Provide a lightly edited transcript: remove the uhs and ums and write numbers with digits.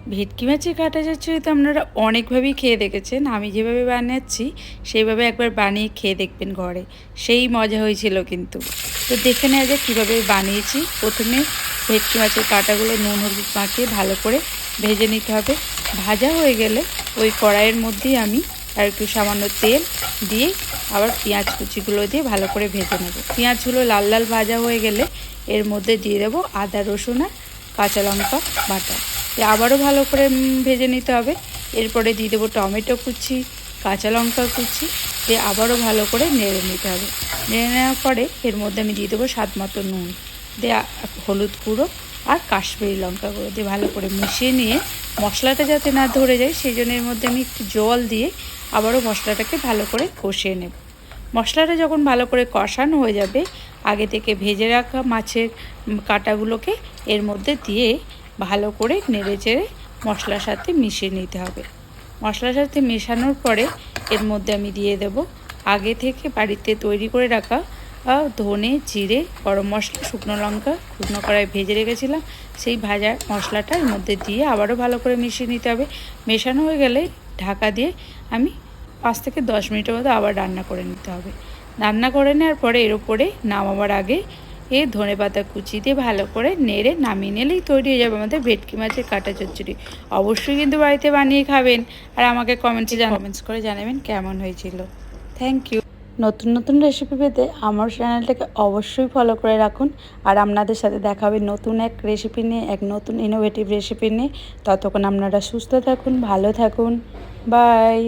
ভেটকি মাছের কাঁটা চচ্চড়ি তো আপনারা অনেকভাবেই খেয়ে দেখেছেন। আমি যেভাবে বানাচ্ছি সেইভাবে একবার বানিয়ে খেয়ে দেখবেন ঘরে, সেই মজা হয়েছিল কিন্তু। তো দেখে নেওয়া যাক কীভাবে বানিয়েছি। প্রথমে ভেটকি মাছের কাঁটাগুলো নুন হলুদ মাখিয়ে ভালো করে ভেজে নিতে হবে। ভাজা হয়ে গেলে ওই কড়াইয়ের মধ্যেই আমি আর একটু সামান্য তেল দিয়ে আবার পেঁয়াজ কুচিগুলো দিয়ে ভালো করে ভেজে নেব। পেঁয়াজগুলো লাল লাল ভাজা হয়ে গেলে এর মধ্যে দিয়ে দেবো আদা রসুন আর কাঁচা লঙ্কা বাটা। আবারও ভালো করে ভেজে নিতে হবে। এরপরে দিয়ে দেবো টমেটো কুচি, কাঁচা লঙ্কা কুচি দিয়ে আবারও ভালো করে নেড়ে নিতে হবে। নেড়ে নেওয়ার পরে এর মধ্যে আমি দিয়ে দেবো স্বাদ মতো নুন দিয়ে হলুদ গুঁড়ো আর কাশ্মীরি লঙ্কা গুঁড়ো দিয়ে ভালো করে মিশিয়ে নিয়ে মশলাটা যাতে না ধরে যায় সেই জন্য এর মধ্যে আমি একটু জল দিয়ে আবারও মশলাটাকে ভালো করে কষিয়ে নেব। মশলাটা যখন ভালো করে কষানো হয়ে যাবে, আগে থেকে ভেজে রাখা মাছের কাঁটাগুলোকে এর মধ্যে দিয়ে ভালো করে নেড়ে চেড়ে মশলার সাথে মিশিয়ে নিতে হবে। মশলার সাথে মেশানোর পরে এর মধ্যে আমি দিয়ে দেব আগে থেকে বাড়িতে তৈরি করে রাখা ধনে জিরে গরম মশলা শুকনো লঙ্কা শুকনো কড়াই ভেজে রেখেছিলাম, সেই ভাজা মশলাটা এর মধ্যে দিয়ে আবারও ভালো করে মিশিয়ে নিতে হবে। মেশানো হয়ে গেলে ঢাকা দিয়ে আমি 5 থেকে 10 মিনিটের মতো আবার রান্না করে নিতে হবে। রান্না করে নেওয়ার পরে এর উপরে নামাবার আগে ধনেপাতা কুচি দিয়ে ভালো করে নেড়ে নামিয়ে নিলেই তৈরি হয়ে যাবে আমাদের ভেটকি মাছের কাঁটা চচ্চড়ি। অবশ্যই কিন্তু বাড়িতে বানিয়ে খাবেন আর আমাকে কমেন্টস করে জানাবেন কেমন হয়েছিল। Thank you. নতুন নতুন রেসিপি পেতে আমার চ্যানেলটাকে অবশ্যই ফলো করে রাখুন। আর আপনাদের সাথে দেখা হবে নতুন এক রেসিপি নিয়ে, এক নতুন ইনোভেটিভ রেসিপি নিয়ে। ততক্ষণ আপনারা সুস্থ থাকুন, ভালো থাকুন। বাই।